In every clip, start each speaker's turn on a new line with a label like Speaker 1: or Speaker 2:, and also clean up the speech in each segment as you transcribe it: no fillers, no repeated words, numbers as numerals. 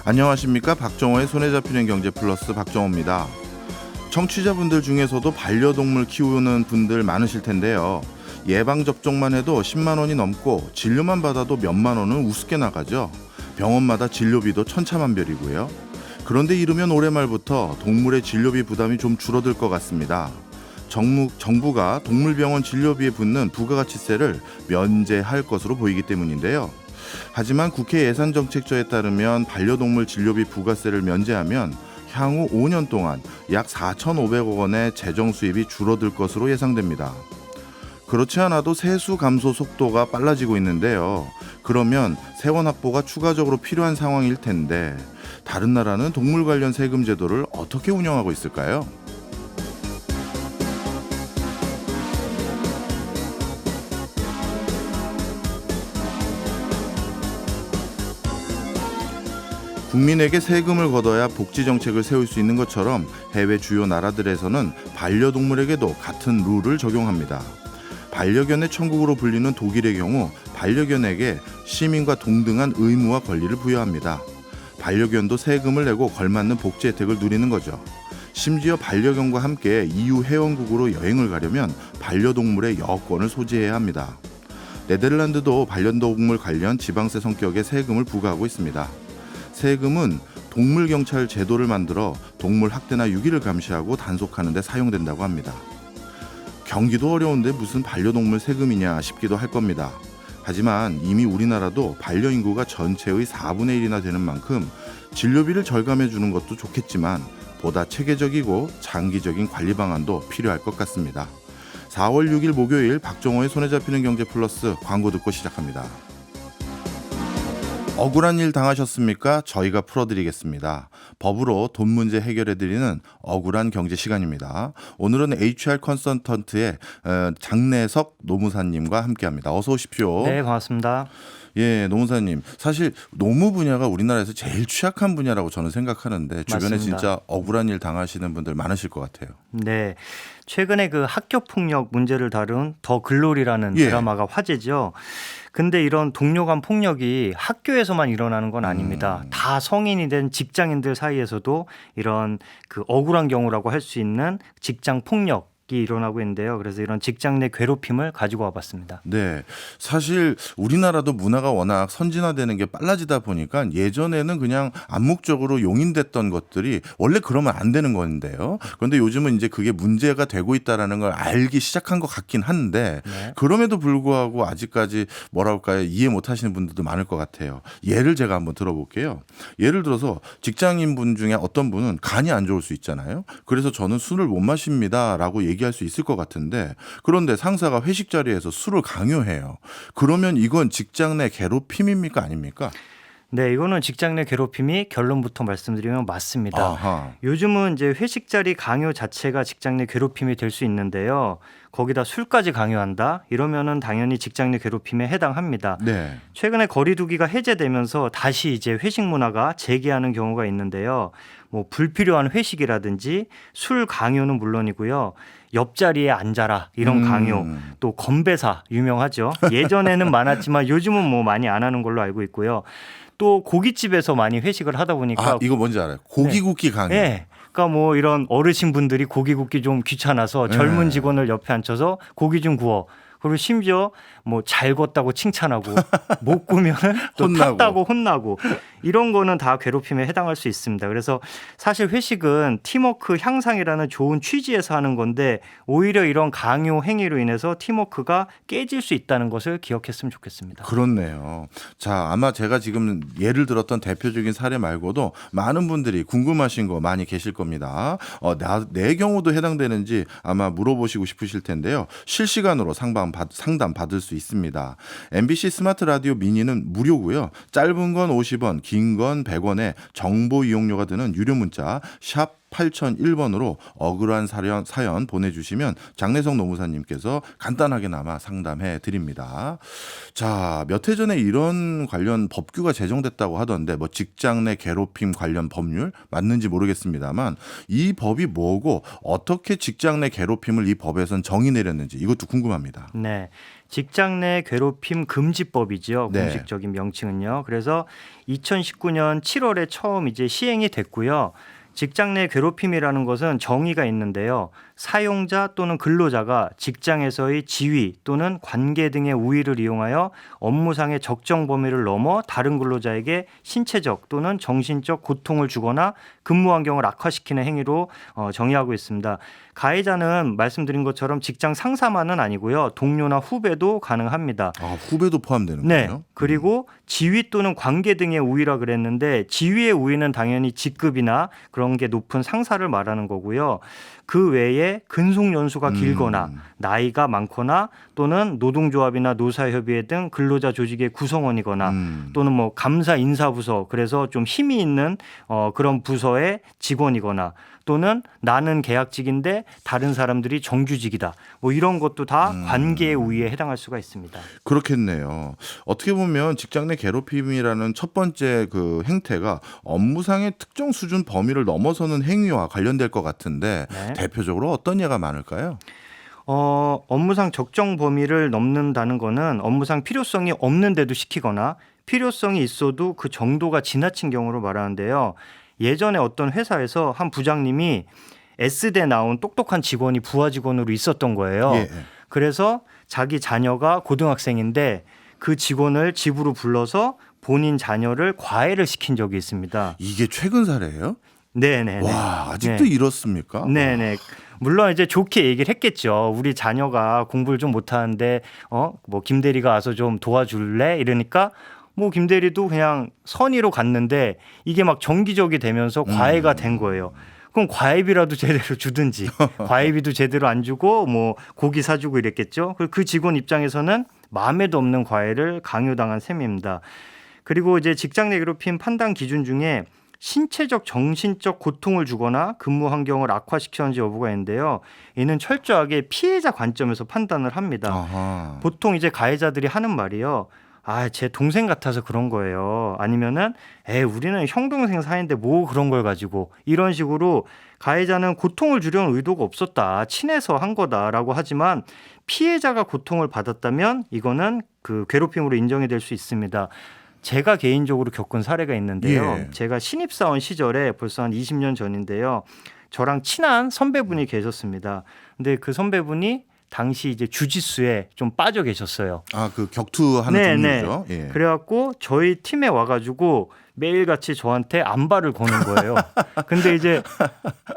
Speaker 1: 안녕하십니까. 박정호의 손에 잡히는 경제 플러스 박정호입니다. 청취자분들 중에서도 반려동물 키우는 분들 많으실 텐데요. 예방접종만 해도 10만 원이 넘고 진료만 받아도 몇만 원은 우습게 나가죠. 병원마다 진료비도 천차만별이고요. 그런데 이르면 올해 말부터 동물의 진료비 부담이 좀 줄어들 것 같습니다. 정부가 동물병원 진료비에 붙는 부가가치세를 면제할 것으로 보이기 때문인데요. 하지만 국회 예산정책처에 따르면 반려동물 진료비 부가세를 면제하면 향후 5년 동안 약 4,500억 원의 재정 수입이 줄어들 것으로 예상됩니다. 그렇지 않아도 세수 감소 속도가 빨라지고 있는데요. 그러면 세원 확보가 추가적으로 필요한 상황일 텐데 다른 나라는 동물 관련 세금 제도를 어떻게 운영하고 있을까요? 국민에게 세금을 걷어야 복지 정책을 세울 수 있는 것처럼 해외 주요 나라들에서는 반려동물에게도 같은 룰을 적용합니다. 반려견의 천국으로 불리는 독일의 경우 반려견에게 시민과 동등한 의무와 권리를 부여합니다. 반려견도 세금을 내고 걸맞는 복지 혜택을 누리는 거죠. 심지어 반려견과 함께 EU 회원국으로 여행을 가려면 반려동물의 여권을 소지해야 합니다. 네덜란드도 반려동물 관련 지방세 성격의 세금을 부과하고 있습니다. 세금은 동물경찰 제도를 만들어 동물 학대나 유기를 감시하고 단속하는 데 사용된다고 합니다. 경기도 어려운데 무슨 반려동물 세금이냐 싶기도 할 겁니다. 하지만 이미 우리나라도 반려인구가 전체의 4분의 1이나 되는 만큼 진료비를 절감해 주는 것도 좋겠지만 보다 체계적이고 장기적인 관리 방안도 필요할 것 같습니다. 4월 6일 목요일 박정호의 손에 잡히는 경제 플러스 광고 듣고 시작합니다. 억울한 일 당하셨습니까? 저희가 풀어드리겠습니다. 법으로 돈 문제 해결해드리는 억울한 경제 시간입니다. 오늘은 HR 컨설턴트의 장내석 노무사님과 함께합니다. 어서 오십시오.
Speaker 2: 네, 반갑습니다.
Speaker 1: 예, 노무사님. 사실 노무 분야가 우리나라에서 제일 취약한 분야라고 저는 생각하는데 주변에
Speaker 2: 맞습니다.
Speaker 1: 진짜 억울한 일 당하시는 분들 많으실 것 같아요.
Speaker 2: 네, 최근에 그 학교 폭력 문제를 다룬 더 글로리라는
Speaker 1: 예.
Speaker 2: 드라마가 화제죠. 근데 이런 동료 간 폭력이 학교에서만 일어나는 건 아닙니다. 다 성인이 된 직장인들 사이에서도 이런 그 억울한 경우라고 할 수 있는 직장 폭력이 일어나고 있는데요. 그래서 이런 직장 내 괴롭힘을 가지고 와봤습니다.
Speaker 1: 네, 사실 우리나라도 문화가 워낙 선진화되는 게 빨라지다 보니까 예전에는 그냥 암묵적으로 용인됐던 것들이 원래 그러면 안 되는 건데요. 그런데 요즘은 이제 그게 문제가 되고 있다라는 걸 알기 시작한 것 같긴 한데
Speaker 2: 네.
Speaker 1: 그럼에도 불구하고 아직까지 뭐랄까요, 이해 못 하시는 분들도 많을 것 같아요. 예를 제가 한번 들어볼게요. 예를 들어서 직장인 분 중에 어떤 분은 간이 안 좋을 수 있잖아요. 그래서 저는 술을 못 마십니다라고 얘기할 수 있을 것 같은데 그런데 상사가 회식 자리에서 술을 강요해요. 그러면 이건 직장 내 괴롭힘입니까 아닙니까?
Speaker 2: 네, 이거는 직장 내 괴롭힘이 결론부터 말씀드리면 맞습니다.
Speaker 1: 아하.
Speaker 2: 요즘은 이제 회식 자리 강요 자체가 직장 내 괴롭힘이 될 수 있는데요. 거기다 술까지 강요한다? 이러면은 당연히 직장 내 괴롭힘에 해당합니다.
Speaker 1: 네.
Speaker 2: 최근에 거리두기가 해제되면서 다시 이제 회식 문화가 재개하는 경우가 있는데요. 뭐 불필요한 회식이라든지 술 강요는 물론이고요. 옆자리에 앉아라 이런 강요, 또 건배사 유명하죠. 예전에는 많았지만 요즘은 뭐 많이 안 하는 걸로 알고 있고요. 또 고깃집에서 많이 회식을 하다 보니까
Speaker 1: 이거 뭔지 알아요. 고기 굽기 강요.
Speaker 2: 네. 그러니까 뭐 이런 어르신분들이 고기 굽기 좀 귀찮아서 젊은 직원을 옆에 앉혀서 고기 좀 구워. 그리고 심지어 뭐 잘 구웠다고 칭찬하고 못 구우면 또
Speaker 1: 혼나고.
Speaker 2: 탔다고 혼나고 이런 거는 다 괴롭힘에 해당할 수 있습니다. 그래서 사실 회식은 팀워크 향상이라는 좋은 취지에서 하는 건데 오히려 이런 강요 행위로 인해서 팀워크가 깨질 수 있다는 것을 기억했으면 좋겠습니다.
Speaker 1: 그렇네요. 자, 아마 제가 지금 예를 들었던 대표적인 사례 말고도 많은 분들이 궁금하신 거 많이 계실 겁니다. 내 경우도 해당되는지 아마 물어보시고 싶으실 텐데요. 실시간으로 상담 받을 수 있습니다. MBC 스마트 라디오 미니는 무료고요. 짧은 건 50원, 긴 건 100원에 정보 이용료가 드는 유료 문자 샵 8001번으로 억울한 사연 보내주시면 장내석 노무사님께서 간단하게나마 상담해 드립니다. 자, 몇 해 전에 이런 관련 법규가 제정됐다고 하던데 뭐 직장 내 괴롭힘 관련 법률 맞는지 모르겠습니다만 이 법이 뭐고 어떻게 직장 내 괴롭힘을 이 법에선 정의 내렸는지 이것도 궁금합니다.
Speaker 2: 네. 직장 내 괴롭힘 금지법이죠.
Speaker 1: 네.
Speaker 2: 공식적인 명칭은요. 그래서 2019년 7월에 처음 이제 시행이 됐고요. 직장 내 괴롭힘이라는 것은 정의가 있는데요. 사용자 또는 근로자가 직장에서의 지위 또는 관계 등의 우위를 이용하여 업무상의 적정 범위를 넘어 다른 근로자에게 신체적 또는 정신적 고통을 주거나 근무 환경을 악화시키는 행위로 정의하고 있습니다. 가해자는 말씀드린 것처럼 직장 상사만은 아니고요. 동료나 후배도 가능합니다.
Speaker 1: 아, 후배도 포함되는
Speaker 2: 네.
Speaker 1: 거예요?
Speaker 2: 그리고 지위 또는 관계 등의 우위라 그랬는데 지위의 우위는 당연히 직급이나 그런 게 높은 상사를 말하는 거고요. 그 외에 근속 연수가 길거나 나이가 많거나 또는 노동조합이나 노사협의회 등 근로자 조직의 구성원이거나 또는 뭐 감사 인사부서 그래서 좀 힘이 있는 그런 부서의 직원이거나 또는 나는 계약직인데 다른 사람들이 정규직이다. 뭐 이런 것도 다 관계의 우위에 해당할 수가 있습니다.
Speaker 1: 그렇겠네요. 어떻게 보면 직장 내 괴롭힘이라는 첫 번째 그 행태가 업무상의 특정 수준 범위를 넘어서는 행위와 관련될 것 같은데
Speaker 2: 네.
Speaker 1: 대표적으로 어떤 예가 많을까요?
Speaker 2: 업무상 적정 범위를 넘는다는 거는 업무상 필요성이 없는데도 시키거나 필요성이 있어도 그 정도가 지나친 경우로 말하는데요. 예전에 어떤 회사에서 한 부장님이 S대 나온 똑똑한 직원이 부하 직원으로 있었던 거예요.
Speaker 1: 예.
Speaker 2: 그래서 자기 자녀가 고등학생인데 그 직원을 집으로 불러서 본인 자녀를 과외를 시킨 적이 있습니다.
Speaker 1: 이게 최근 사례예요?
Speaker 2: 네네.
Speaker 1: 와, 아직도
Speaker 2: 네.
Speaker 1: 이렇습니까?
Speaker 2: 네네. 물론 이제 좋게 얘기를 했겠죠. 우리 자녀가 공부를 좀 못하는데 뭐 김 대리가 와서 좀 도와줄래? 이러니까 뭐 김 대리도 그냥 선의로 갔는데 이게 막 정기적이 되면서 과외가 된 거예요. 그럼 과외비라도 제대로 주든지 과외비도 제대로 안 주고 뭐 고기 사주고 이랬겠죠. 그리고 그 직원 입장에서는 마음에도 없는 과외를 강요당한 셈입니다. 그리고 이제 직장 내 괴롭힘 판단 기준 중에 신체적, 정신적 고통을 주거나 근무 환경을 악화시켰는지 여부가 있는데요. 이는 철저하게 피해자 관점에서 판단을 합니다.
Speaker 1: 아하.
Speaker 2: 보통 이제 가해자들이 하는 말이요. 아, 제 동생 같아서 그런 거예요. 아니면은, 우리는 형 동생 사이인데 뭐 그런 걸 가지고 이런 식으로 가해자는 고통을 주려는 의도가 없었다. 친해서 한 거다라고 하지만 피해자가 고통을 받았다면 이거는 그 괴롭힘으로 인정이 될 수 있습니다. 제가 개인적으로 겪은 사례가 있는데요.
Speaker 1: 예.
Speaker 2: 제가 신입사원 시절에 벌써 한 20년 전인데요. 저랑 친한 선배분이 계셨습니다. 근데 그 선배분이 당시 이제 주짓수에 좀 빠져 계셨어요.
Speaker 1: 아, 그 격투하는 종류죠. 예.
Speaker 2: 그래갖고 저희 팀에 와가지고 매일같이 저한테 안발을 거는 거예요. 근데 이제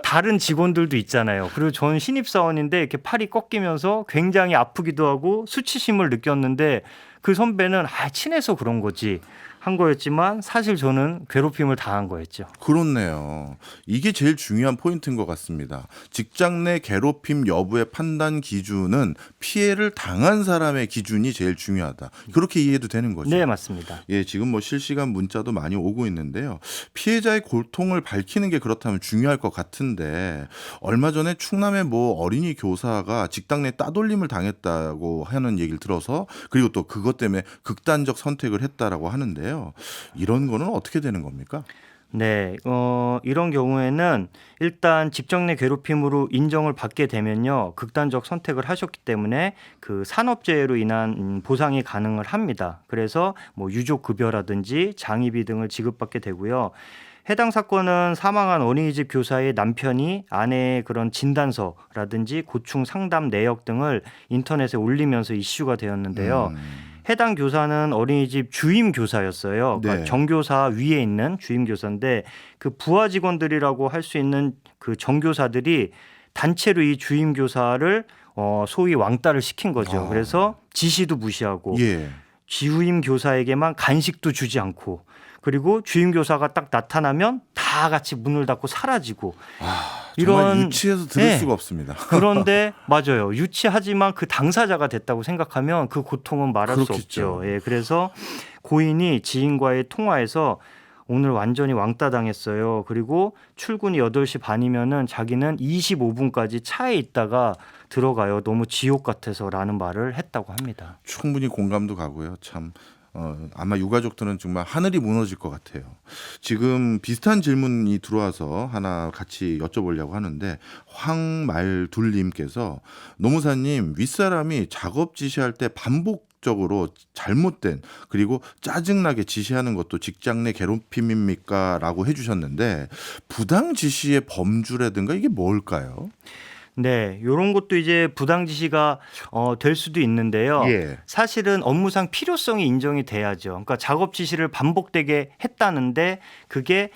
Speaker 2: 다른 직원들도 있잖아요. 그리고 전 신입사원인데 이렇게 팔이 꺾이면서 굉장히 아프기도 하고 수치심을 느꼈는데 그 선배는 친해서 그런 거지 한 거였지만 사실 저는 괴롭힘을 당한 거였죠.
Speaker 1: 그렇네요. 이게 제일 중요한 포인트인 것 같습니다. 직장 내 괴롭힘 여부의 판단 기준은 피해를 당한 사람의 기준이 제일 중요하다. 그렇게 이해해도 되는 거죠?
Speaker 2: 네, 맞습니다.
Speaker 1: 예, 지금 뭐 실시간 문자도 많이 오고 있는데요. 피해자의 고통을 밝히는 게 그렇다면 중요할 것 같은데 얼마 전에 충남의 뭐 어린이 교사가 직장 내 따돌림을 당했다고 하는 얘기를 들어서 그리고 또 그것 때문에 극단적 선택을 했다라고 하는데요. 이런 거는 어떻게 되는 겁니까?
Speaker 2: 네, 이런 경우에는 일단 직장 내 괴롭힘으로 인정을 받게 되면요, 극단적 선택을 하셨기 때문에 그 산업재해로 인한 보상이 가능을 합니다. 그래서 뭐 유족급여라든지 장의비 등을 지급받게 되고요. 해당 사건은 사망한 어린이집 교사의 남편이 아내의 그런 진단서라든지 고충 상담 내역 등을 인터넷에 올리면서 이슈가 되었는데요. 해당 교사는 어린이집 주임 교사였어요. 그러니까
Speaker 1: 네.
Speaker 2: 정교사 위에 있는 주임 교사인데 그 부하 직원들이라고 할 수 있는 그 정교사들이 단체로 이 주임 교사를 소위 왕따를 시킨 거죠. 그래서 지시도 무시하고
Speaker 1: 예.
Speaker 2: 주임 교사에게만 간식도 주지 않고 그리고 주임 교사가 딱 나타나면 다 같이 문을 닫고 사라지고
Speaker 1: 정말 유치해서 들을
Speaker 2: 네.
Speaker 1: 수가 없습니다.
Speaker 2: 그런데 맞아요. 유치하지만 그 당사자가 됐다고 생각하면 그 고통은 말할 수
Speaker 1: 그렇겠죠.
Speaker 2: 없죠. 예, 그래서 고인이 지인과의 통화에서 오늘 완전히 왕따 당했어요. 그리고 출근이 8시 반이면은 자기는 25분까지 차에 있다가 들어가요. 너무 지옥 같아서라는 말을 했다고 합니다.
Speaker 1: 충분히 공감도 가고요. 참 아마 유가족들은 정말 하늘이 무너질 것 같아요. 지금 비슷한 질문이 들어와서 하나 같이 여쭤보려고 하는데 황말둘님께서 노무사님 윗사람이 작업 지시할 때 반복적으로 잘못된 그리고 짜증나게 지시하는 것도 직장 내 괴롭힘입니까? 라고 해주셨는데 부당 지시의 범주라든가 이게 뭘까요?
Speaker 2: 네, 이런 것도 이제 부당 지시가 될 수도 있는데요.
Speaker 1: 예.
Speaker 2: 사실은 업무상 필요성이 인정이 돼야죠. 그러니까 작업 지시를 반복되게 했다는데 그게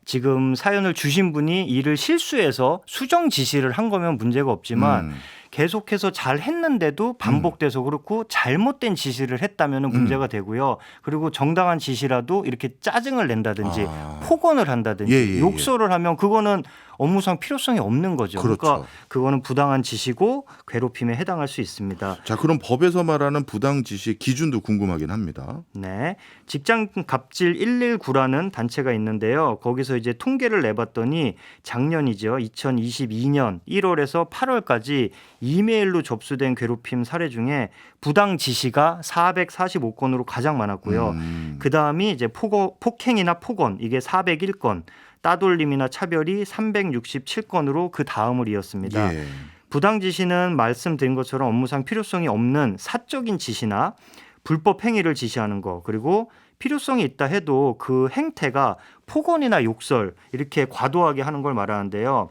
Speaker 2: 지금 사연을 주신 분이 일을 실수해서 수정 지시를 한 거면 문제가 없지만 계속해서 잘 했는데도 반복돼서 그렇고 잘못된 지시를 했다면 문제가 되고요. 그리고 정당한 지시라도 이렇게 짜증을 낸다든지 폭언을 한다든지
Speaker 1: 예.
Speaker 2: 욕설을 하면 그거는 업무상 필요성이 없는 거죠.
Speaker 1: 그렇죠.
Speaker 2: 그러니까 그거는 부당한 지시고 괴롭힘에 해당할 수 있습니다.
Speaker 1: 자, 그럼 법에서 말하는 부당 지시 기준도 궁금하긴 합니다.
Speaker 2: 네. 직장 갑질 119라는 단체가 있는데요. 거기서 이제 통계를 내봤더니 작년이죠. 2022년 1월에서 8월까지 이메일로 접수된 괴롭힘 사례 중에 부당 지시가 445건으로 가장 많았고요. 그다음이 이제 폭행이나 폭언 이게 401건, 따돌림이나 차별이 367건으로 그 다음을 이었습니다.
Speaker 1: 예.
Speaker 2: 부당 지시는 말씀드린 것처럼 업무상 필요성이 없는 사적인 지시나 불법 행위를 지시하는 거, 그리고 필요성이 있다 해도 그 행태가 폭언이나 욕설 이렇게 과도하게 하는 걸 말하는데요.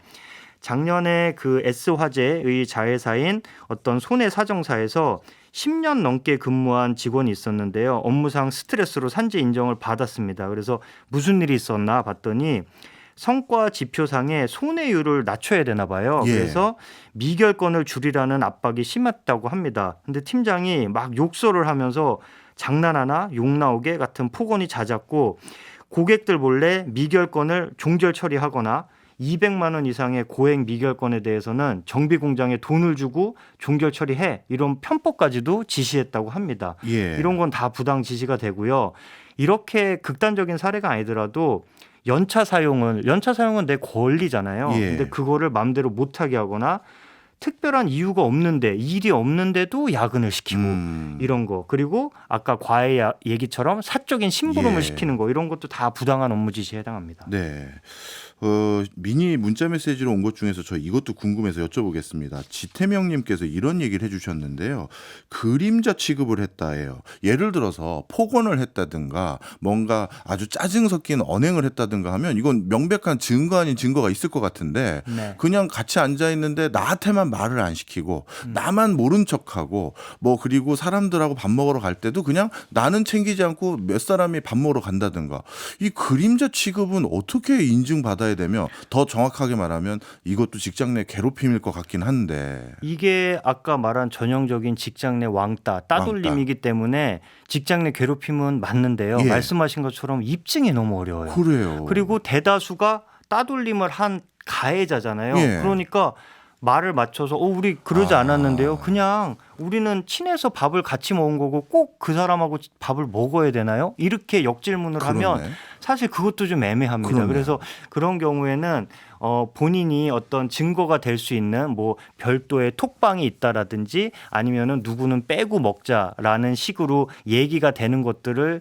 Speaker 2: 작년에 그 S화재의 자회사인 어떤 손해사정사에서 10년 넘게 근무한 직원이 있었는데요. 업무상 스트레스로 산재 인정을 받았습니다. 그래서 무슨 일이 있었나 봤더니 성과 지표상의 손해율을 낮춰야 되나 봐요.
Speaker 1: 예.
Speaker 2: 그래서 미결권을 줄이라는 압박이 심했다고 합니다. 근데 팀장이 막 욕설을 하면서 장난하나 욕 나오게 같은 폭언이 잦았고 고객들 몰래 미결권을 종결 처리하거나 200만 원 이상의 고액 미결권에 대해서는 정비 공장에 돈을 주고 종결 처리해 이런 편법까지도 지시했다고 합니다.
Speaker 1: 예.
Speaker 2: 이런 건 다 부당 지시가 되고요. 이렇게 극단적인 사례가 아니더라도 연차 사용은 내 권리잖아요.
Speaker 1: 예.
Speaker 2: 근데 그거를 마음대로 못하게 하거나 특별한 이유가 없는데 일이 없는데도 야근을 시키고 이런 거, 그리고 아까 과외 얘기처럼 사적인 심부름을
Speaker 1: 예.
Speaker 2: 시키는 거, 이런 것도 다 부당한 업무 지시에 해당합니다.
Speaker 1: 네. 미니 문자 메시지로 온 것 중에서 저 이것도 궁금해서 여쭤보겠습니다. 지태명님께서 이런 얘기를 해주셨는데요. 그림자 취급을 했다예요. 예를 들어서 폭언을 했다든가 뭔가 아주 짜증 섞인 언행을 했다든가 하면 이건 명백한 증거 아닌 증거가 있을 것 같은데
Speaker 2: 네.
Speaker 1: 그냥 같이 앉아 있는데 나한테만 말을 안 시키고 나만 모른 척하고 뭐 그리고 사람들하고 밥 먹으러 갈 때도 그냥 나는 챙기지 않고 몇 사람이 밥 먹으러 간다든가 이 그림자 취급은 어떻게 인증받아야 되며 더 정확하게 말하면 이것도 직장 내 괴롭힘일 것 같긴 한데
Speaker 2: 이게 아까 말한 전형적인 직장 내 왕따, 따돌림이기 때문에 직장 내 괴롭힘은 맞는데요.
Speaker 1: 예.
Speaker 2: 말씀하신 것처럼 입증이 너무 어려워요.
Speaker 1: 그래요.
Speaker 2: 그리고 대다수가 따돌림을 한 가해자잖아요.
Speaker 1: 예.
Speaker 2: 그러니까 말을 맞춰서 우리 그러지 않았는데요. 그냥 우리는 친해서 밥을 같이 먹은 거고 꼭 그 사람하고 밥을 먹어야 되나요? 이렇게 역질문을 하면
Speaker 1: 그러네.
Speaker 2: 사실 그것도 좀 애매합니다.
Speaker 1: 그러네.
Speaker 2: 그래서 그런 경우에는 본인이 어떤 증거가 될 수 있는 뭐 별도의 톡방이 있다라든지 아니면은 누구는 빼고 먹자라는 식으로 얘기가 되는 것들을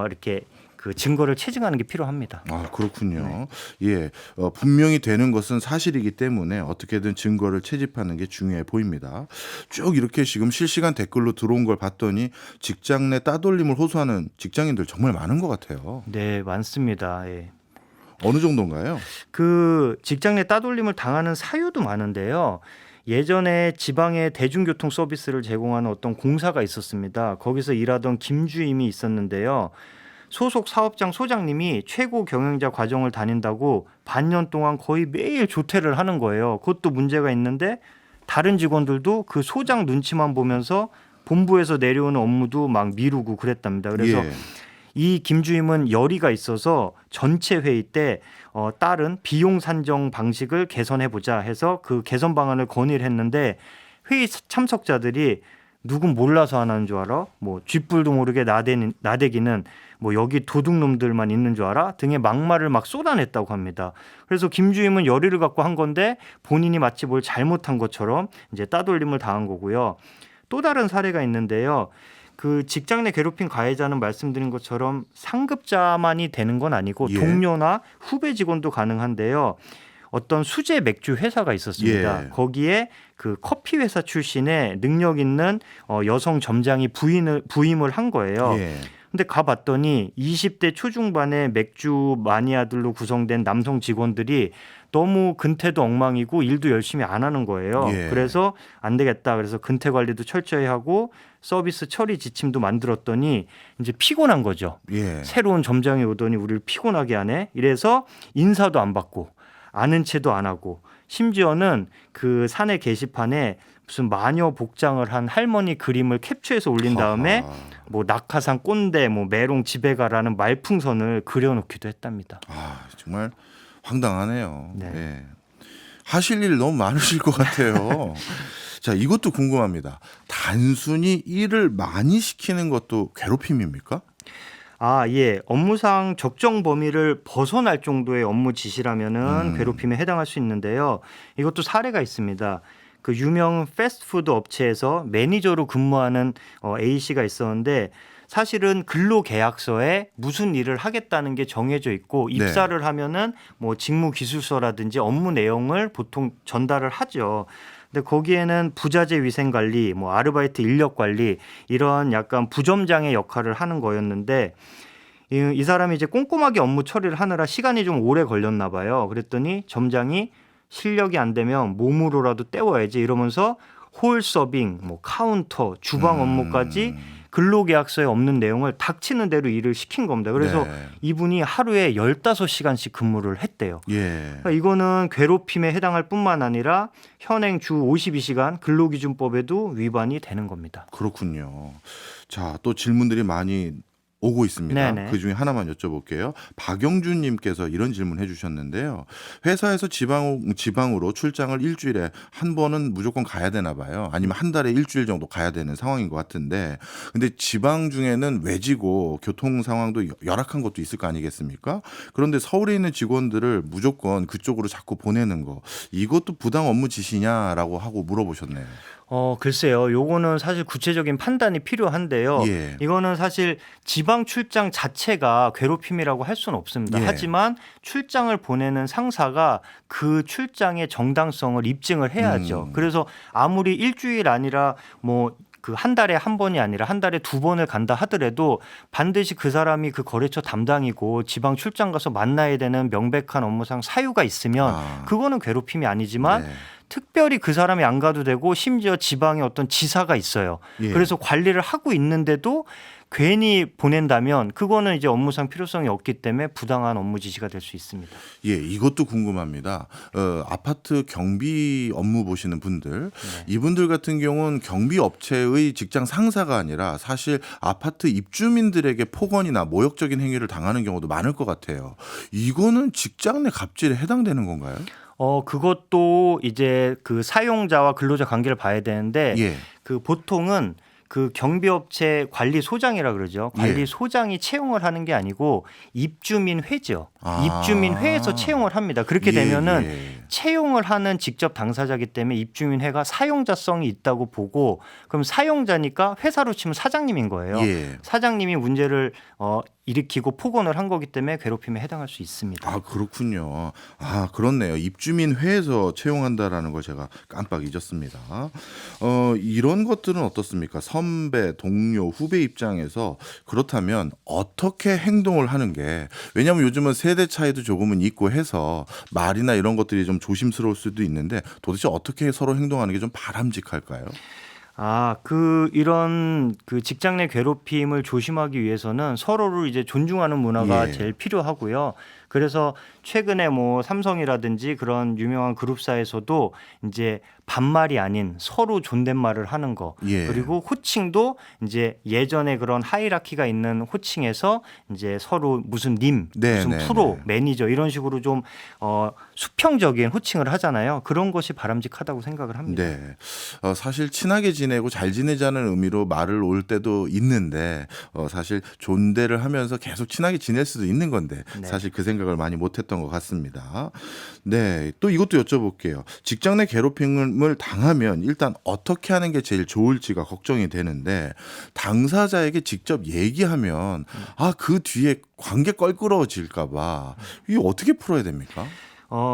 Speaker 2: 이렇게 그 증거를 체증하는 게 필요합니다.
Speaker 1: 아, 그렇군요. 예, 분명히 되는 것은 사실이기 때문에 어떻게든 증거를 채집하는 게 중요해 보입니다. 쭉 이렇게 지금 실시간 댓글로 들어온 걸 봤더니 직장 내 따돌림을 호소하는 직장인들 정말 많은 것 같아요.
Speaker 2: 네, 많습니다. 예.
Speaker 1: 어느 정도인가요?
Speaker 2: 그 직장 내 따돌림을 당하는 사유도 많은데요. 예전에 지방에 대중교통 서비스를 제공하는 어떤 공사가 있었습니다. 거기서 일하던 김주임이 있었는데요. 소속 사업장 소장님이 최고 경영자 과정을 다닌다고 반년 동안 거의 매일 조퇴를 하는 거예요. 그것도 문제가 있는데 다른 직원들도 그 소장 눈치만 보면서 본부에서 내려오는 업무도 막 미루고 그랬답니다. 그래서
Speaker 1: 예.
Speaker 2: 이 김주임은 열의가 있어서 전체 회의 때 따른 비용 산정 방식을 개선해보자 해서 그 개선 방안을 건의를 했는데 회의 참석자들이 누군 몰라서 안 하는 줄 알아? 뭐 쥐뿔도 모르게 나대기는 뭐 여기 도둑놈들만 있는 줄 알아? 등의 막말을 막 쏟아냈다고 합니다. 그래서 김주임은 열의를 갖고 한 건데 본인이 마치 뭘 잘못한 것처럼 이제 따돌림을 당한 거고요. 또 다른 사례가 있는데요. 그 직장 내 괴롭힘 가해자는 말씀드린 것처럼 상급자만이 되는 건 아니고
Speaker 1: 예.
Speaker 2: 동료나 후배 직원도 가능한데요. 어떤 수제 맥주 회사가 있었습니다.
Speaker 1: 예.
Speaker 2: 거기에 그 커피 회사 출신의 능력 있는 여성 점장이 부임을 한 거예요.
Speaker 1: 예.
Speaker 2: 근데 가봤더니 20대 초중반의 맥주 마니아들로 구성된 남성 직원들이 너무 근태도 엉망이고 일도 열심히 안 하는 거예요.
Speaker 1: 예.
Speaker 2: 그래서 안 되겠다. 그래서 근태 관리도 철저히 하고 서비스 처리 지침도 만들었더니 이제 피곤한 거죠.
Speaker 1: 예.
Speaker 2: 새로운 점장이 오더니 우리를 피곤하게 하네. 이래서 인사도 안 받고 아는 체도 안 하고 심지어는 그 사내 게시판에 무슨 마녀 복장을 한 할머니 그림을 캡처해서 올린 다음에
Speaker 1: 하하.
Speaker 2: 뭐 낙하산 꼰대 뭐 메롱 집에 가라는 말풍선을 그려놓기도 했답니다.
Speaker 1: 아, 정말 황당하네요.
Speaker 2: 네.
Speaker 1: 예. 하실 일 너무 많으실 것 같아요. 자, 이것도 궁금합니다. 단순히 일을 많이 시키는 것도 괴롭힘입니까?
Speaker 2: 아, 예. 업무상 적정 범위를 벗어날 정도의 업무 지시라면은 괴롭힘에 해당할 수 있는데요. 이것도 사례가 있습니다. 그 유명 패스트푸드 업체에서 매니저로 근무하는 A씨가 있었는데 사실은 근로계약서에 무슨 일을 하겠다는 게 정해져 있고 입사를 하면은 뭐 직무기술서라든지 업무 내용을 보통 전달을 하죠. 근데 거기에는 부자재 위생 관리, 뭐 아르바이트 인력 관리 이런 약간 부점장의 역할을 하는 거였는데 이 사람이 이제 꼼꼼하게 업무 처리를 하느라 시간이 좀 오래 걸렸나 봐요. 그랬더니 점장이 실력이 안 되면 몸으로라도 때워야지 이러면서 홀 서빙, 뭐 카운터, 주방 업무까지 근로계약서에 없는 내용을 닥치는 대로 일을 시킨 겁니다. 그래서
Speaker 1: 네.
Speaker 2: 이분이 하루에 15시간씩 근무를 했대요.
Speaker 1: 예.
Speaker 2: 그러니까 이거는 괴롭힘에 해당할 뿐만 아니라 현행 주 52시간 근로기준법에도 위반이 되는 겁니다.
Speaker 1: 그렇군요. 자, 또 질문들이 많이 오고 있습니다.
Speaker 2: 네네.
Speaker 1: 그중에 하나만 여쭤볼게요. 박영준 님께서 이런 질문 해주셨는데요. 회사에서 지방으로 출장을 일주일에 한 번은 무조건 가야 되나 봐요. 아니면 한 달에 일주일 정도 가야 되는 상황인 것 같은데 근데 지방 중에는 외지고 교통 상황도 열악한 것도 있을 거 아니겠습니까? 그런데 서울에 있는 직원들을 무조건 그쪽으로 자꾸 보내는 거 이것도 부당 업무 지시냐라고 하고 물어보셨네요.
Speaker 2: 글쎄요. 요거는 사실 구체적인 판단이 필요한데요.
Speaker 1: 예.
Speaker 2: 이거는 사실 지방 출장 자체가 괴롭힘이라고 할 수는 없습니다.
Speaker 1: 예.
Speaker 2: 하지만 출장을 보내는 상사가 그 출장의 정당성을 입증을 해야죠. 그래서 아무리 일주일 아니라 뭐 그 한 달에 한 번이 아니라 한 달에 두 번을 간다 하더라도 반드시 그 사람이 그 거래처 담당이고 지방 출장 가서 만나야 되는 명백한 업무상 사유가 있으면 그거는 괴롭힘이 아니지만
Speaker 1: 네.
Speaker 2: 특별히 그 사람이 안 가도 되고 심지어 지방에 어떤 지사가 있어요.
Speaker 1: 예.
Speaker 2: 그래서 관리를 하고 있는데도 괜히 보낸다면 그거는 이제 업무상 필요성이 없기 때문에 부당한 업무 지시가 될 수 있습니다.
Speaker 1: 예, 이것도 궁금합니다. 아파트 경비 업무 보시는 분들, 이분들 같은 경우는 경비 업체의 직장 상사가 아니라 사실 아파트 입주민들에게 폭언이나 모욕적인 행위를 당하는 경우도 많을 것 같아요. 이거는 직장 내 갑질에 해당되는 건가요?
Speaker 2: 그것도 이제 그 사용자와 근로자 관계를 봐야 되는데
Speaker 1: 예.
Speaker 2: 그 보통은 그 경비업체 관리소장이라 그러죠.
Speaker 1: 예.
Speaker 2: 관리소장이 채용을 하는 게 아니고 입주민회죠.
Speaker 1: 아.
Speaker 2: 입주민회에서 채용을 합니다. 그렇게
Speaker 1: 예,
Speaker 2: 되면은
Speaker 1: 예.
Speaker 2: 채용을 하는 직접 당사자이기 때문에 입주민회가 사용자성이 있다고 보고 그럼 사용자니까 회사로 치면 사장님인 거예요.
Speaker 1: 예.
Speaker 2: 사장님이 문제를 일으키고 폭언을 한 거기 때문에 괴롭힘에 해당할 수 있습니다.
Speaker 1: 아, 그렇군요. 아, 그렇네요. 입주민회에서 채용한다라는 걸 제가 깜빡 잊었습니다. 이런 것들은 어떻습니까? 선배, 동료, 후배 입장에서 그렇다면 어떻게 행동을 하는 게 왜냐하면 요즘은 세대 차이도 조금은 있고 해서 말이나 이런 것들이 좀 조심스러울 수도 있는데 도대체 어떻게 서로 행동하는 게 좀 바람직할까요?
Speaker 2: 이런 그 직장 내 괴롭힘을 조심하기 위해서는 서로를 이제 존중하는 문화가
Speaker 1: 예.
Speaker 2: 제일 필요하고요. 그래서 최근에 뭐 삼성이라든지 그런 유명한 그룹사에서도 이제 반말이 아닌 서로 존댓말을 하는 거.
Speaker 1: 예.
Speaker 2: 그리고 호칭도 이제 예전에 그런 하이라키가 있는 호칭에서 이제 서로 무슨 님,
Speaker 1: 네,
Speaker 2: 무슨
Speaker 1: 네,
Speaker 2: 프로,
Speaker 1: 네.
Speaker 2: 매니저 이런 식으로 좀 수평적인 호칭을 하잖아요. 그런 것이 바람직하다고 생각을 합니다.
Speaker 1: 네. 사실 친하게 지내고 잘 지내자는 의미로 말을 올 때도 있는데 사실 존대를 하면서 계속 친하게 지낼 수도 있는 건데
Speaker 2: 네.
Speaker 1: 사실 그 생각 생각을 많이 못했던 것 같습니다. 네, 또 이것도 여쭤볼게요. 직장 내 괴롭힘을 당하면 일단 어떻게 하는 게 제일 좋을지가 걱정이 되는데 당사자에게 직접 얘기하면 그 뒤에 관계 껄끄러워질까봐 이게 어떻게 풀어야 됩니까?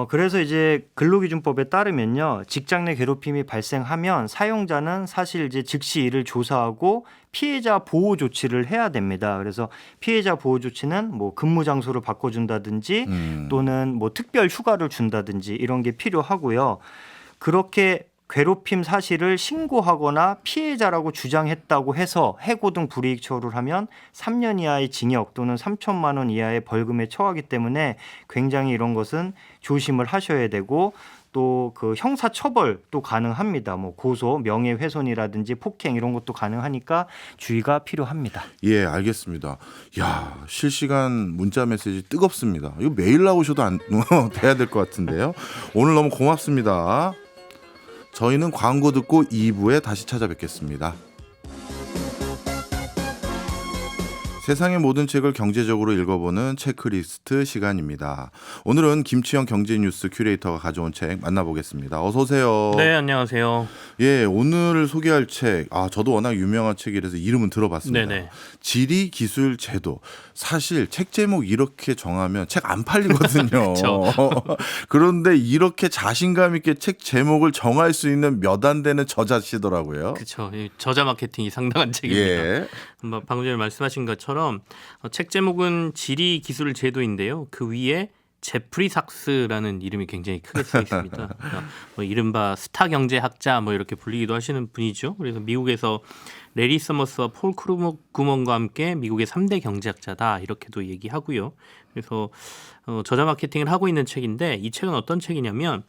Speaker 2: 그래서 이제 근로기준법에 따르면요, 직장 내 괴롭힘이 발생하면 사용자는 사실 이제 즉시 이를 조사하고 피해자 보호 조치를 해야 됩니다. 그래서 피해자 보호 조치는 뭐 근무 장소를 바꿔준다든지 또는 뭐 특별 휴가를 준다든지 이런 게 필요하고요. 그렇게 괴롭힘 사실을 신고하거나 피해자라고 주장했다고 해서 해고 등 불이익 처우를 하면 3년 이하의 징역 또는 3천만 원 이하의 벌금에 처하기 때문에 굉장히 이런 것은 조심을 하셔야 되고 또 그 형사 처벌도 가능합니다. 뭐 고소, 명예훼손이라든지 폭행 이런 것도 가능하니까 주의가 필요합니다.
Speaker 1: 예, 알겠습니다. 야, 실시간 문자 메시지 뜨겁습니다. 이거 매일 나오셔도 안 돼야 될 것 같은데요. 오늘 너무 고맙습니다. 저희는 광고 듣고 2부에 다시 찾아뵙겠습니다. 세상의 모든 책을 경제적으로 읽어보는 체크리스트 시간입니다. 오늘은 김치영 경제뉴스 큐레이터가 가져온 책 만나보겠습니다. 어서 오세요.
Speaker 3: 네, 안녕하세요.
Speaker 1: 예, 오늘 소개할 책, 저도 워낙 유명한 책이라서 이름은 들어봤습니다.
Speaker 3: 네네.
Speaker 1: 지리 기술 제도. 사실 책 제목 이렇게 정하면 책 안 팔리거든요.
Speaker 3: 그렇죠.
Speaker 1: 그런데 이렇게 자신감 있게 책 제목을 정할 수 있는 몇 안 되는 저자시더라고요.
Speaker 3: 그렇죠. 저자 마케팅이 상당한 책입니다.
Speaker 1: 예.
Speaker 3: 방금 전에 말씀하신 것처럼 책 제목은 지리 기술 제도인데요. 그 위에 제프리 삭스라는 이름이 굉장히 크게 써 있습니다. 뭐 이른바 스타 경제학자 뭐 이렇게 불리기도 하시는 분이죠. 그래서 미국에서 레리 서머스와 폴 크루그먼과 함께 미국의 3대 경제학자다 이렇게도 얘기하고요. 그래서 저자 마케팅을 하고 있는 책인데 이 책은 어떤 책이냐면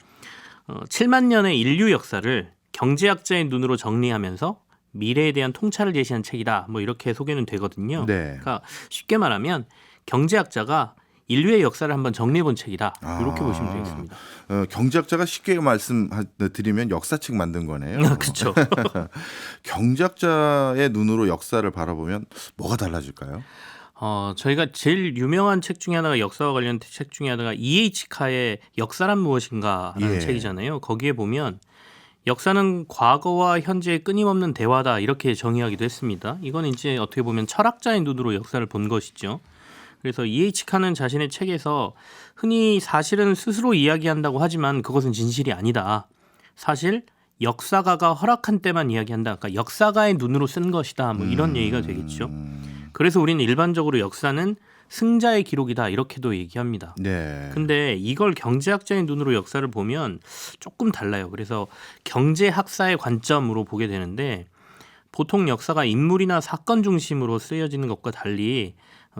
Speaker 3: 7만 년의 인류 역사를 경제학자의 눈으로 정리하면서 미래에 대한 통찰을 제시한 책이다. 뭐 이렇게 소개는 되거든요.
Speaker 1: 네.
Speaker 3: 그러니까 쉽게 말하면 경제학자가 인류의 역사를 한번 정리해본 책이다. 이렇게 보시면 되겠습니다.
Speaker 1: 경제학자가 쉽게 말씀드리면 역사책 만든 거네요.
Speaker 3: 그렇죠.
Speaker 1: 경제학자의 눈으로 역사를 바라보면 뭐가 달라질까요?
Speaker 3: 저희가 제일 유명한 책 중에 하나가 역사와 관련된 책 중에 하나가 E.H. 카의 역사란 무엇인가라는
Speaker 1: 예.
Speaker 3: 책이잖아요. 거기에 보면 역사는 과거와 현재의 끊임없는 대화다 이렇게 정의하기도 했습니다. 이건 이제 어떻게 보면 철학자의 눈으로 역사를 본 것이죠. 그래서 E.H. 카는 자신의 책에서 흔히 사실은 스스로 이야기한다고 하지만 그것은 진실이 아니다. 사실 역사가가 허락한 때만 이야기한다. 그러니까 역사가의 눈으로 쓴 것이다. 뭐 이런 얘기가 되겠죠. 그래서 우리는 일반적으로 역사는 승자의 기록이다 이렇게도 얘기합니다.
Speaker 1: 네.
Speaker 3: 근데 이걸 경제학자의 눈으로 역사를 보면 조금 달라요. 그래서 경제학사의 관점으로 보게 되는데 보통 역사가 인물이나 사건 중심으로 쓰여지는 것과 달리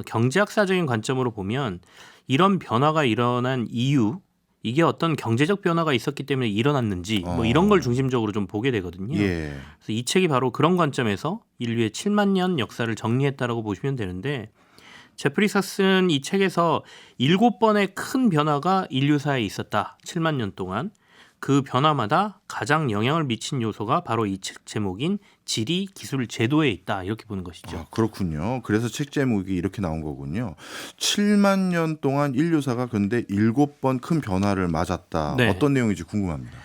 Speaker 3: 경제학사적인 관점으로 보면 이런 변화가 일어난 이유, 이게 어떤 경제적 변화가 있었기 때문에 일어났는지 뭐 이런 걸 중심적으로 좀 보게 되거든요.
Speaker 1: 예.
Speaker 3: 그래서 이 책이 바로 그런 관점에서 인류의 7만 년 역사를 정리했다라고 보시면 되는데 제프리 삭스는 이 책에서 7번의 큰 변화가 인류사에 있었다. 7만 년 동안. 그 변화마다 가장 영향을 미친 요소가 바로 이 책 제목인 지리 기술 제도에 있다. 이렇게 보는 것이죠.
Speaker 1: 그렇군요. 그래서 책 제목이 이렇게 나온 거군요. 7만 년 동안 인류사가 근데 7번 큰 변화를 맞았다.
Speaker 3: 네.
Speaker 1: 어떤 내용인지 궁금합니다.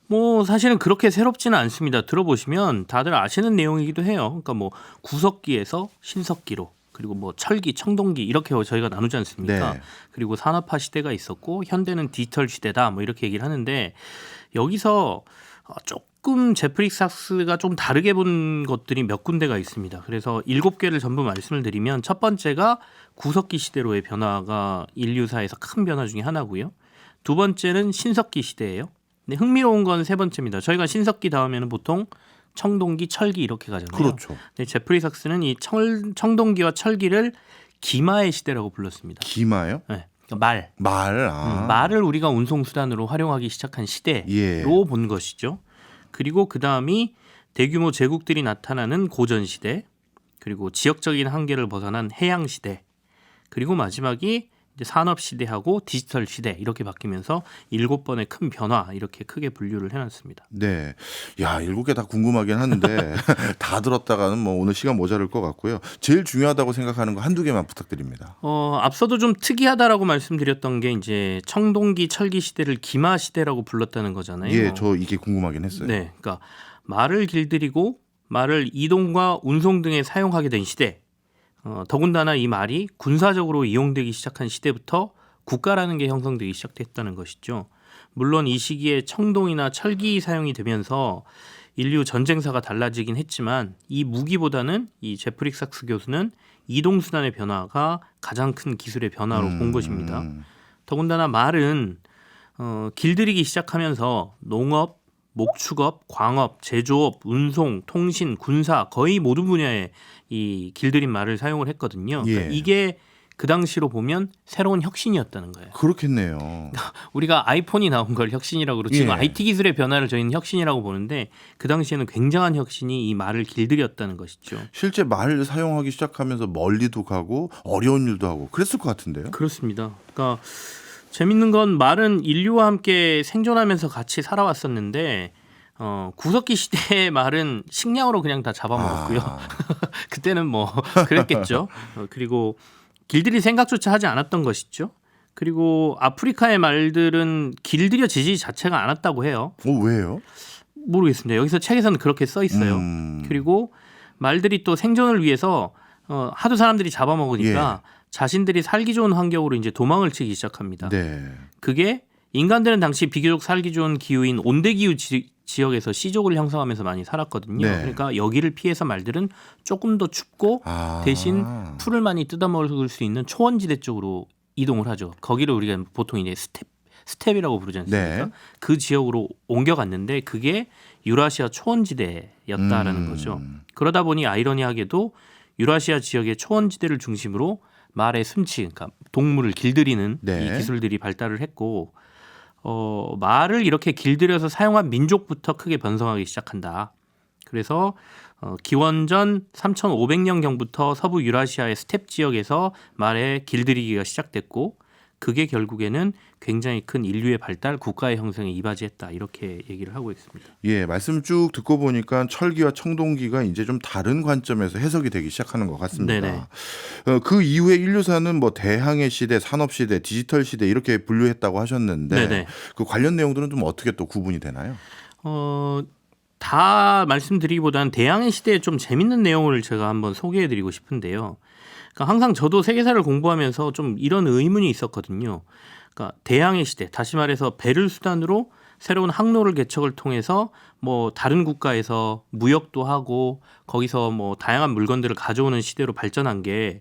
Speaker 3: 뭐 사실은 그렇게 새롭지는 않습니다. 들어보시면 다들 아시는 내용이기도 해요. 그러니까 뭐 구석기에서 신석기로 그리고 뭐 철기, 청동기 이렇게 저희가 나누지 않습니까?
Speaker 1: 네.
Speaker 3: 그리고 산업화 시대가 있었고 현대는 디지털 시대다 뭐 이렇게 얘기를 하는데 여기서 조금 제프리 삭스가 좀 다르게 본 것들이 몇 군데가 있습니다. 그래서 7개를 전부 말씀을 드리면 첫 번째가 구석기 시대로의 변화가 인류사에서 큰 변화 중에 하나고요. 두 번째는 신석기 시대예요. 근데 흥미로운 건 세 번째입니다. 저희가 신석기 다음에는 보통 청동기, 철기 이렇게 가잖아요.
Speaker 1: 그렇죠.
Speaker 3: 근데 제프리 삭스는 이 청동기와 철기를 기마의 시대라고 불렀습니다.
Speaker 1: 기마요?
Speaker 3: 네, 그러니까
Speaker 1: 말.
Speaker 3: 말을 우리가 운송 수단으로 활용하기 시작한 시대로
Speaker 1: 예.
Speaker 3: 본 것이죠. 그리고 그 다음이 대규모 제국들이 나타나는 고전 시대, 그리고 지역적인 한계를 벗어난 해양 시대, 그리고 마지막이 이제 산업 시대하고 디지털 시대 이렇게 바뀌면서 7번의 큰 변화 이렇게 크게 분류를 해놨습니다.
Speaker 1: 네. 야, 7개 다 궁금하긴 한데 다 들었다가는 뭐 오늘 시간 모자랄 것 같고요. 제일 중요하다고 생각하는 거 한두 개만 부탁드립니다.
Speaker 3: 앞서도 좀 특이하다라고 말씀드렸던 게 이제 청동기 철기 시대를 기마 시대라고 불렀다는 거잖아요.
Speaker 1: 예, 저 이게 궁금하긴 했어요.
Speaker 3: 네, 그러니까 말을 길들이고 말을 이동과 운송 등에 사용하게 된 시대. 더군다나 이 말이 군사적으로 이용되기 시작한 시대부터 국가라는 게 형성되기 시작했다는 것이죠. 물론 이 시기에 청동이나 철기 사용이 되면서 인류 전쟁사가 달라지긴 했지만 이 무기보다는 이 제프리 삭스 교수는 이동수단의 변화가 가장 큰 기술의 변화로 본 것입니다. 더군다나 말은 길들이기 시작하면서 농업, 목축업, 광업, 제조업, 운송, 통신, 군사 거의 모든 분야에 이 길들인 말을 사용을 했거든요.
Speaker 1: 예.
Speaker 3: 그러니까 이게 그 당시로 보면 새로운 혁신이었다는 거예요.
Speaker 1: 그렇겠네요.
Speaker 3: 우리가 아이폰이 나온 걸 혁신이라고 그러고 지금
Speaker 1: 예.
Speaker 3: IT 기술의 변화를 저희는 혁신이라고 보는데 그 당시에는 굉장한 혁신이 이 말을 길들였다는 것이죠.
Speaker 1: 실제 말을 사용하기 시작하면서 멀리도 가고 어려운 일도 하고 그랬을 것 같은데요.
Speaker 3: 그렇습니다. 그러니까 재밌는 건 말은 인류와 함께 생존하면서 같이 살아왔었는데 구석기 시대의 말은 식량으로 그냥 다 잡아먹었고요. 그때는 뭐 그랬겠죠. 그리고 길들일 생각조차 하지 않았던 것이죠. 그리고 아프리카의 말들은 길들여지지 자체가 않았다고 해요.
Speaker 1: 왜요?
Speaker 3: 모르겠습니다. 여기서 책에서는 그렇게 써 있어요. 그리고 말들이 또 생존을 위해서 하도 사람들이 잡아먹으니까 자신들이 살기 좋은 환경으로 이제 도망을 치기 시작합니다.
Speaker 1: 네.
Speaker 3: 그게 인간들은 당시 비교적 살기 좋은 기후인 온대기후 지역에서 씨족을 형성하면서 많이 살았거든요.
Speaker 1: 네.
Speaker 3: 그러니까 여기를 피해서 말들은 조금 더 춥고 대신 풀을 많이 뜯어먹을 수 있는 초원지대 쪽으로 이동을 하죠. 거기를 우리가 보통 이제 스텝이라고 부르지 않습니까?
Speaker 1: 네.
Speaker 3: 그 지역으로 옮겨갔는데 그게 유라시아 초원지대였다라는 거죠. 그러다 보니 아이러니하게도 유라시아 지역의 초원지대를 중심으로 말의 숨치, 그러니까 동물을 길들이는
Speaker 1: 네.
Speaker 3: 이 기술들이 발달을 했고 말을 이렇게 길들여서 사용한 민족부터 크게 번성하기 시작한다. 그래서 기원전 3,500년경부터 서부 유라시아의 스텝 지역에서 말의 길들이기가 시작됐고 그게 결국에는 굉장히 큰 인류의 발달, 국가의 형성에 이바지했다 이렇게 얘기를 하고 있습니다.
Speaker 1: 예, 말씀 쭉 듣고 보니까 철기와 청동기가 이제 좀 다른 관점에서 해석이 되기 시작하는 것 같습니다.
Speaker 3: 네네.
Speaker 1: 그 이후에 인류사는 뭐 대항해 시대, 산업 시대, 디지털 시대 이렇게 분류했다고 하셨는데
Speaker 3: 네네.
Speaker 1: 그 관련 내용들은 좀 어떻게 또 구분이 되나요?
Speaker 3: 다 말씀드리기보다는 대항해 시대에 좀 재밌는 내용을 제가 한번 소개해드리고 싶은데요. 그러니까 항상 저도 세계사를 공부하면서 좀 이런 의문이 있었거든요. 그러니까 대항해 시대, 다시 말해서 배를 수단으로 새로운 항로를 개척을 통해서 뭐 다른 국가에서 무역도 하고 거기서 뭐 다양한 물건들을 가져오는 시대로 발전한 게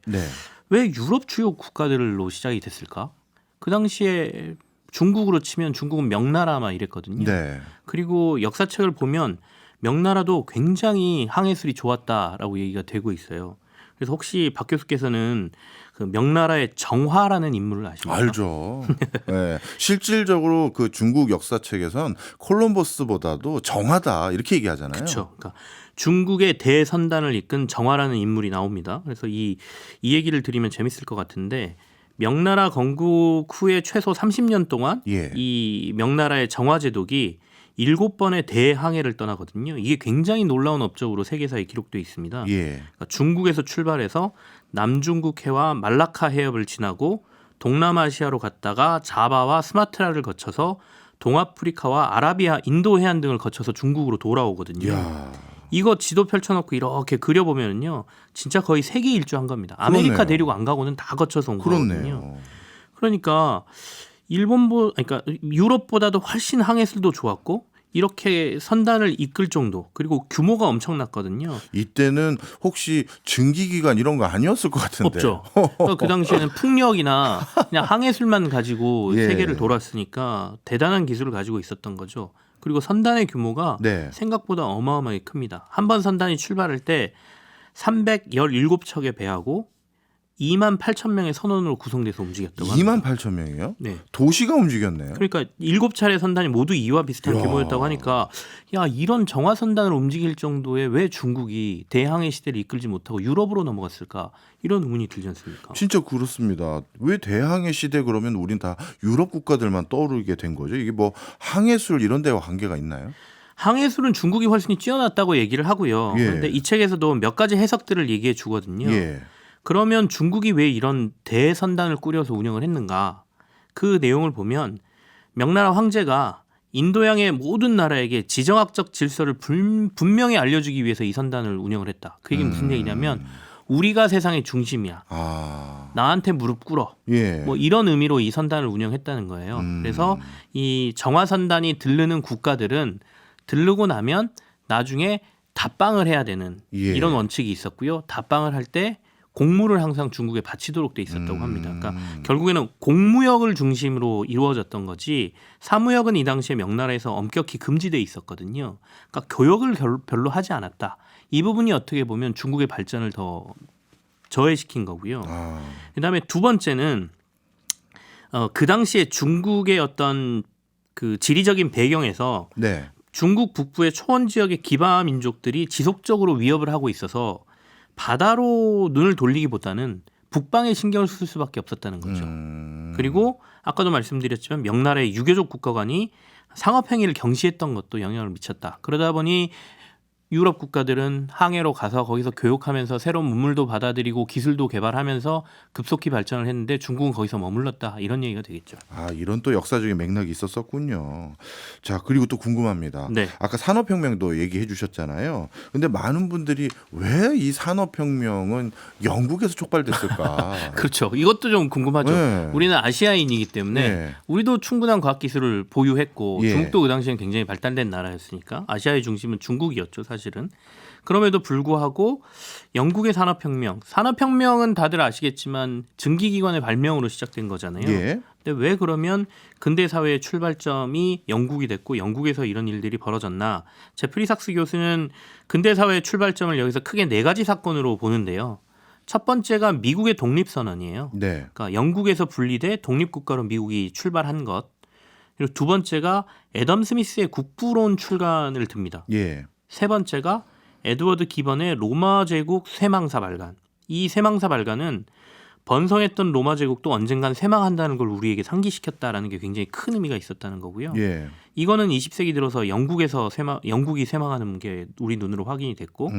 Speaker 3: 왜 유럽 주요 국가들로 시작이 됐을까? 그 당시에 중국으로 치면 중국은 명나라 막 이랬거든요.
Speaker 1: 네.
Speaker 3: 그리고 역사책을 보면 명나라도 굉장히 항해술이 좋았다라고 얘기가 되고 있어요. 그래서 혹시 박 교수께서는 그 명나라의 정화라는 인물을 아십니까?
Speaker 1: 알죠. 네. 실질적으로 그 중국 역사책에선 콜럼버스보다도 정하다 이렇게 얘기하잖아요.
Speaker 3: 그렇죠. 그러니까 중국의 대선단을 이끈 정화라는 인물이 나옵니다. 그래서 이 얘기를 드리면 재밌을 것 같은데 명나라 건국 후에 최소 30년 동안 이 명나라의 정화 제독이 7번의 대항해를 떠나거든요. 이게 굉장히 놀라운 업적으로 세계사에 기록되어 있습니다. 그러니까 중국에서 출발해서 남중국해와 말라카 해협을 지나고 동남아시아로 갔다가 자바와 스마트라를 거쳐서 동아프리카와 아라비아, 인도 해안 등을 거쳐서 중국으로 돌아오거든요. 이거 지도 펼쳐놓고 이렇게 그려보면요, 진짜 거의 세계 일주한 겁니다. 아메리카 대륙 안 가고는 다 거쳐서 온 거거든요. 그러니까 그러니까 유럽보다도 훨씬 항해술도 좋았고 이렇게 선단을 이끌 정도, 그리고 규모가 엄청났거든요.
Speaker 1: 이때는 혹시 증기기관 이런 거 아니었을 것 같은데.
Speaker 3: 없죠. 그러니까 그 당시에는 풍력이나 그냥 항해술만 가지고 세계를 돌았으니까 대단한 기술을 가지고 있었던 거죠. 그리고 선단의 규모가 생각보다 어마어마하게 큽니다. 한 번 선단이 출발할 때 317척의 배하고 2만 8천 명의 선원으로 구성돼서 움직였다고
Speaker 1: 2만 8천 명이요?
Speaker 3: 네.
Speaker 1: 도시가 움직였네요.
Speaker 3: 그러니까 7차례 선단이 모두 이와 비슷한
Speaker 1: 이야.
Speaker 3: 규모였다고 하니까 야 이런 정화 선단을 움직일 정도에 왜 중국이 대항해 시대를 이끌지 못하고 유럽으로 넘어갔을까 이런 의문이 들지 않습니까?
Speaker 1: 진짜 그렇습니다. 왜 대항해 시대 그러면 우린 다 유럽 국가들만 떠오르게 된 거죠? 이게 뭐 항해술 이런 데와 관계가 있나요?
Speaker 3: 항해술은 중국이 훨씬 뛰어났다고 얘기를 하고요.
Speaker 1: 예.
Speaker 3: 그런데 이 책에서도 몇 가지 해석들을 얘기해 주거든요.
Speaker 1: 예.
Speaker 3: 그러면 중국이 왜 이런 대선단을 꾸려서 운영을 했는가? 그 내용을 보면 명나라 황제가 인도양의 모든 나라에게 지정학적 질서를 분명히 알려주기 위해서 이 선단을 운영을 했다. 그게 무슨 얘기냐면 우리가 세상의 중심이야.
Speaker 1: 아.
Speaker 3: 나한테 무릎 꿇어.
Speaker 1: 예.
Speaker 3: 뭐 이런 의미로 이 선단을 운영했다는 거예요. 그래서 이 정화선단이 들르는 국가들은 들르고 나면 나중에 답방을 해야 되는
Speaker 1: 예.
Speaker 3: 이런 원칙이 있었고요. 답방을 할 때 공무를 항상 중국에 바치도록 돼 있었다고 합니다. 그러니까 결국에는 공무역을 중심으로 이루어졌던 거지 사무역은 이 당시에 명나라에서 엄격히 금지돼 있었거든요. 그러니까 교역을 별로 하지 않았다. 이 부분이 어떻게 보면 중국의 발전을 더 저해시킨 거고요.
Speaker 1: 아.
Speaker 3: 그다음에 두 번째는 그 당시에 중국의 어떤 그 지리적인 배경에서
Speaker 1: 네.
Speaker 3: 중국 북부의 초원 지역의 기바 민족들이 지속적으로 위협을 하고 있어서 바다로 눈을 돌리기보다는 북방에 신경을 쓸 수밖에 없었다는 거죠. 그리고 아까도 말씀드렸지만 명나라의 유교적 국가관이 상업행위를 경시했던 것도 영향을 미쳤다. 그러다 보니 유럽 국가들은 항해로 가서 거기서 교육하면서 새로운 문물도 받아들이고 기술도 개발하면서 급속히 발전을 했는데 중국은 거기서 머물렀다. 이런 얘기가 되겠죠.
Speaker 1: 아, 이런 또 역사적인 맥락이 있었었군요. 자, 그리고 또 궁금합니다.
Speaker 3: 네.
Speaker 1: 아까 산업혁명도 얘기해 주셨잖아요. 근데 많은 분들이 왜 이 산업혁명은 영국에서 촉발됐을까?
Speaker 3: 그렇죠. 이것도 좀 궁금하죠.
Speaker 1: 네.
Speaker 3: 우리는 아시아인이기 때문에
Speaker 1: 네.
Speaker 3: 우리도 충분한 과학기술을 보유했고
Speaker 1: 예.
Speaker 3: 중국도 그 당시에는 굉장히 발달된 나라였으니까 아시아의 중심은 중국이었죠. 사실은. 그럼에도 불구하고 영국의 산업혁명은 다들 아시겠지만 증기기관의 발명으로 시작된 거잖아요.
Speaker 1: 예.
Speaker 3: 근데 왜 그러면 근대 사회의 출발점이 영국이 됐고 영국에서 이런 일들이 벌어졌나? 제프리 삭스 교수는 근대 사회의 출발점을 여기서 크게 4가지 사건으로 보는데요. 첫 번째가 미국의 독립선언이에요.
Speaker 1: 네.
Speaker 3: 그러니까 영국에서 분리돼 독립국가로 미국이 출발한 것. 그리고 두 번째가 애덤 스미스의 국부론 출간을 듭니다.
Speaker 1: 예.
Speaker 3: 세 번째가 에드워드 기번의 로마 제국 쇠망사 발간. 이 쇠망사 발간은 번성했던 로마 제국도 언젠간 쇠망한다는 걸 우리에게 상기시켰다라는 게 굉장히 큰 의미가 있었다는 거고요.
Speaker 1: 예.
Speaker 3: 이거는 20세기 들어서 영국이 쇠망하는 게 우리 눈으로 확인이 됐고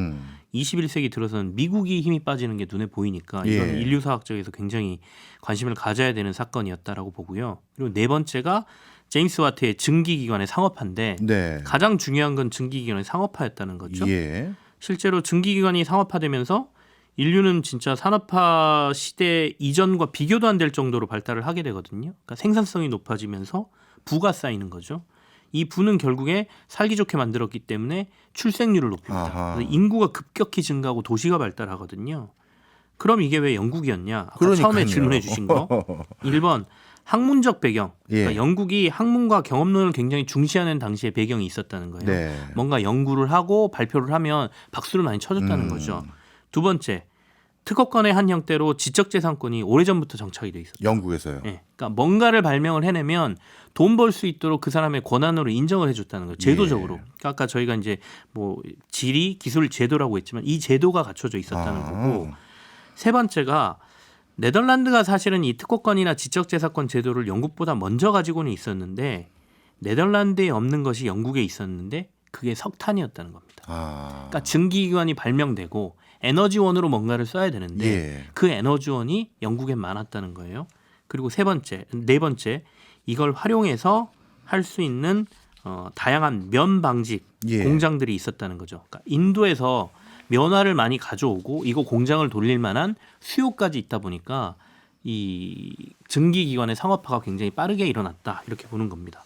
Speaker 3: 21세기 들어서는 미국이 힘이 빠지는 게 눈에 보이니까 이건
Speaker 1: 예.
Speaker 3: 인류사학적에서 굉장히 관심을 가져야 되는 사건이었다라고 보고요. 그리고 네 번째가 제임스 와트의 증기기관의 상업화인데
Speaker 1: 네.
Speaker 3: 가장 중요한 건 증기기관의 상업화였다는 거죠.
Speaker 1: 예.
Speaker 3: 실제로 증기기관이 상업화되면서 인류는 진짜 산업화 시대 이전과 비교도 안 될 정도로 발달을 하게 되거든요. 그러니까 생산성이 높아지면서 부가 쌓이는 거죠. 이 부는 결국에 살기 좋게 만들었기 때문에 출생률을 높입니다.
Speaker 1: 아하.
Speaker 3: 그래서 인구가 급격히 증가하고 도시가 발달하거든요. 그럼 이게 왜 영국이었냐? 아까
Speaker 1: 그러니까요.
Speaker 3: 처음에 질문해 주신 거. 1번 학문적 배경. 그러니까
Speaker 1: 예.
Speaker 3: 영국이 학문과 경험론을 굉장히 중시하는 당시의 배경이 있었다는 거예요.
Speaker 1: 네.
Speaker 3: 뭔가 연구를 하고 발표를 하면 박수를 많이 쳐줬다는 거죠. 두 번째, 특허권의 한 형태로 지적재산권이 오래전부터 정착이 돼 있었죠.
Speaker 1: 영국에서요.
Speaker 3: 예. 그러니까 뭔가를 발명을 해내면 돈 벌 수 있도록 그 사람의 권한으로 인정을 해줬다는 거예요. 제도적으로.
Speaker 1: 예.
Speaker 3: 그러니까 아까 저희가 이제 뭐 지리, 기술 제도라고 했지만 이 제도가 갖춰져 있었다는
Speaker 1: 아.
Speaker 3: 거고. 세 번째가 네덜란드가 사실은 이 특허권이나 지적재산권 제도를 영국보다 먼저 가지고는 있었는데 네덜란드에 없는 것이 영국에 있었는데 그게 석탄이었다는 겁니다.
Speaker 1: 아.
Speaker 3: 그러니까 증기기관이 발명되고 에너지원으로 뭔가를 써야 되는데
Speaker 1: 예.
Speaker 3: 그 에너지원이 영국에 많았다는 거예요. 그리고 네 번째 이걸 활용해서 할 수 있는 다양한 면 방직
Speaker 1: 예.
Speaker 3: 공장들이 있었다는 거죠. 그러니까 인도에서 면화를 많이 가져오고 이거 공장을 돌릴 만한 수요까지 있다 보니까 이 증기기관의 상업화가 굉장히 빠르게 일어났다 이렇게 보는 겁니다.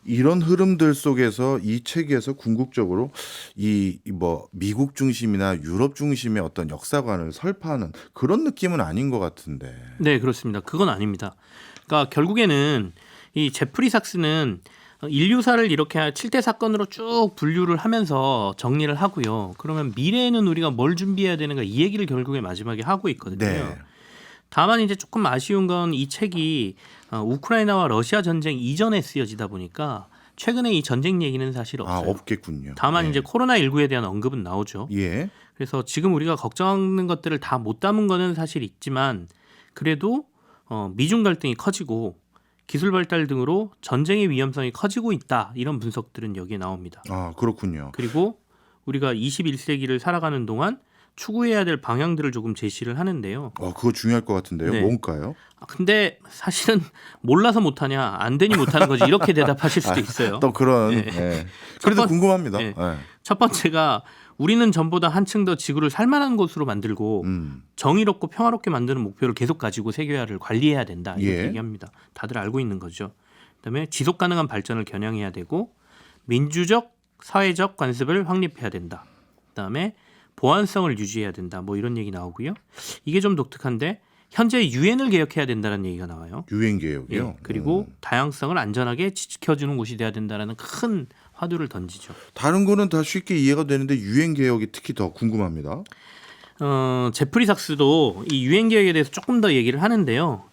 Speaker 1: 이런 흐름들 속에서 이 책에서 궁극적으로 이 뭐 미국 중심이나 유럽 중심의 어떤 역사관을 설파하는 그런 느낌은 아닌 것 같은데.
Speaker 3: 네, 그렇습니다. 그건 아닙니다. 그러니까 결국에는 이 제프리 삭스는 인류사를 이렇게 7대 사건으로 쭉 분류를 하면서 정리를 하고요. 그러면 미래에는 우리가 뭘 준비해야 되는가 이 얘기를 결국에 마지막에 하고 있거든요.
Speaker 1: 네.
Speaker 3: 다만 이제 조금 아쉬운 건 이 책이 우크라이나와 러시아 전쟁 이전에 쓰여지다 보니까 최근에 이 전쟁 얘기는 사실 없어요.
Speaker 1: 없겠군요.
Speaker 3: 다만
Speaker 1: 예.
Speaker 3: 이제 코로나19에 대한 언급은 나오죠.
Speaker 1: 예.
Speaker 3: 그래서 지금 우리가 걱정하는 것들을 다 못 담은 거는 사실 있지만 그래도 미중 갈등이 커지고 기술 발달 등으로 전쟁의 위험성이 커지고 있다. 이런 분석들은 여기에 나옵니다.
Speaker 1: 아, 그렇군요.
Speaker 3: 그리고 우리가 21세기를 살아가는 동안 추구해야 될 방향들을 조금 제시를 하는데요.
Speaker 1: 그거 중요할 것 같은데요.
Speaker 3: 네.
Speaker 1: 뭔가요?
Speaker 3: 근데 사실은 몰라서 못하냐 안 되니 못하는 거지 이렇게 대답하실 수도 있어요.
Speaker 1: 또 그런.
Speaker 3: 네.
Speaker 1: 예. 그래도
Speaker 3: 첫 번-
Speaker 1: 궁금합니다.
Speaker 3: 네.
Speaker 1: 예.
Speaker 3: 첫 번째가 우리는 전보다 한층 더 지구를 살만한 곳으로 만들고 정의롭고 평화롭게 만드는 목표를 계속 가지고 세계화를 관리해야 된다 이렇게
Speaker 1: 예.
Speaker 3: 얘기합니다. 다들 알고 있는 거죠. 그다음에 지속 가능한 발전을 겨냥해야 되고 민주적 사회적 관습을 확립해야 된다. 그다음에 보안성을 유지해야 된다. 뭐 이런 얘기 나오고요. 이게 좀 독특한데 현재 유엔을 개혁해야 된다는 얘기가 나와요.
Speaker 1: 유엔 개혁이요.
Speaker 3: 예, 그리고 다양성을 안전하게 지켜주는 곳이 돼야 된다는 큰 화두를 던지죠.
Speaker 1: 다른 거는 다 쉽게 이해가 되는데 유엔 개혁이 특히 더 궁금합니다.
Speaker 3: 제프리 삭스도 이 유엔 개혁에 대해서 조금 더 얘기를 하는데요.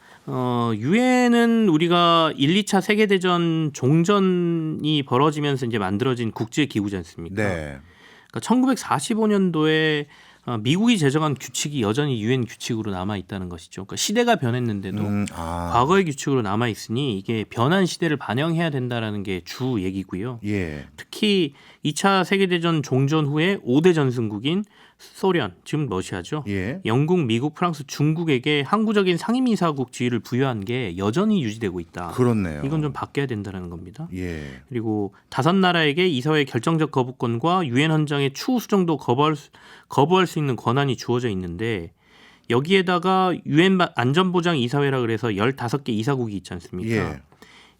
Speaker 3: 유엔은 우리가 1, 2차 세계대전 종전이 벌어지면서 이제 만들어진 국제 기구지 않습니까?
Speaker 1: 네.
Speaker 3: 그러니까 1945년도에 미국이 제정한 규칙이 여전히 유엔 규칙으로 남아 있다는 것이죠. 그러니까 시대가 변했는데도 과거의 규칙으로 남아 있으니 이게 변한 시대를 반영해야 된다라는 게 주 얘기고요.
Speaker 1: 예.
Speaker 3: 특히 2차 세계대전 종전 후에 5대 전승국인 소련, 지금 러시아죠.
Speaker 1: 예.
Speaker 3: 영국, 미국, 프랑스, 중국에게 항구적인 상임이사국 지위를 부여한 게 여전히 유지되고 있다.
Speaker 1: 그렇네요.
Speaker 3: 이건 좀 바뀌어야 된다는 겁니다.
Speaker 1: 예.
Speaker 3: 그리고 5나라에게 이사회의 결정적 거부권과 유엔 헌장의 추후 수정도 거부할 수 있는 권한이 주어져 있는데 여기에다가 유엔 안전보장 이사회라 그래서 15개 이사국이 있지 않습니까?
Speaker 1: 예.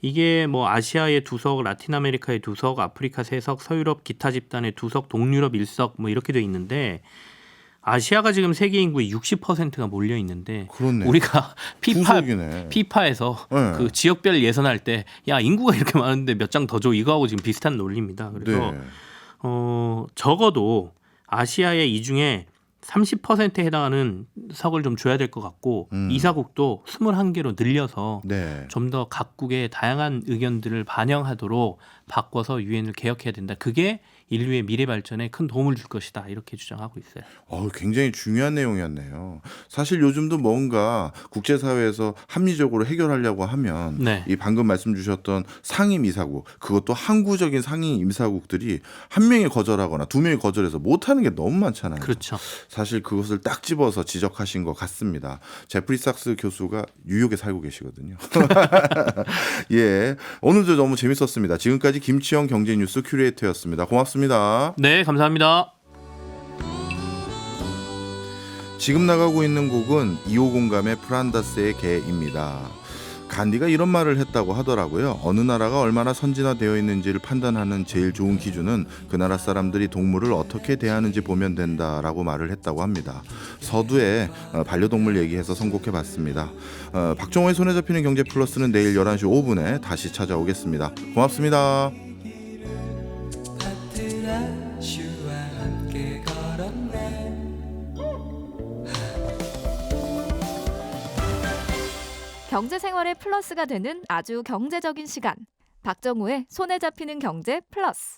Speaker 3: 이게 뭐 아시아의 2석, 라틴 아메리카의 2석, 아프리카 3석, 서유럽 기타 집단의 2석, 동유럽 1석 뭐 이렇게 돼 있는데 아시아가 지금 세계 인구의 60%가 몰려 있는데
Speaker 1: 그렇네.
Speaker 3: 우리가
Speaker 1: 구석이네.
Speaker 3: 피파에서
Speaker 1: 네.
Speaker 3: 그 지역별 예선할 때 야 인구가 이렇게 많은데 몇 장 더 줘 이거하고 지금 비슷한 논리입니다. 그래서
Speaker 1: 네.
Speaker 3: 적어도 아시아의 이 중에 30%에 해당하는 석을 좀 줘야 될 것 같고 이사국도 21개로 늘려서
Speaker 1: 네.
Speaker 3: 좀 더 각국의 다양한 의견들을 반영하도록 바꿔서 유엔을 개혁해야 된다. 그게 인류의 미래 발전에 큰 도움을 줄 것이다. 이렇게 주장하고 있어요.
Speaker 1: 굉장히 중요한 내용이었네요. 사실 요즘도 뭔가 국제사회에서 합리적으로 해결하려고 하면
Speaker 3: 네.
Speaker 1: 이 방금 말씀 주셨던 상임 이사국, 그것도 항구적인 상임 이사국들이 한 명이 거절하거나 두 명이 거절해서 못하는 게 너무 많잖아요.
Speaker 3: 그렇죠.
Speaker 1: 사실 그것을 딱 집어서 지적하신 것 같습니다. 제프리 삭스 교수가 뉴욕에 살고 계시거든요. 예, 오늘도 너무 재밌었습니다. 지금까지 김치영 경제뉴스 큐레이터였습니다. 고맙습니다.
Speaker 3: 네, 감사합니다.
Speaker 1: 지금 나가고 있는 곡은 250감의 프란다스의 개입니다. 간디가 이런 말을 했다고 하더라고요. 어느 나라가 얼마나 선진화되어 있는지를 판단하는 제일 좋은 기준은 그 나라 사람들이 동물을 어떻게 대하는지 보면 된다라고 말을 했다고 합니다. 서두에 반려동물 얘기해서 선곡해봤습니다. 박정호의 손에 잡히는 경제 플러스는 내일 11시 5분에 다시 찾아오겠습니다. 고맙습니다.
Speaker 4: 경제 생활의 플러스가 되는 아주 경제적인 시간. 박정우의 손에 잡히는 경제 플러스.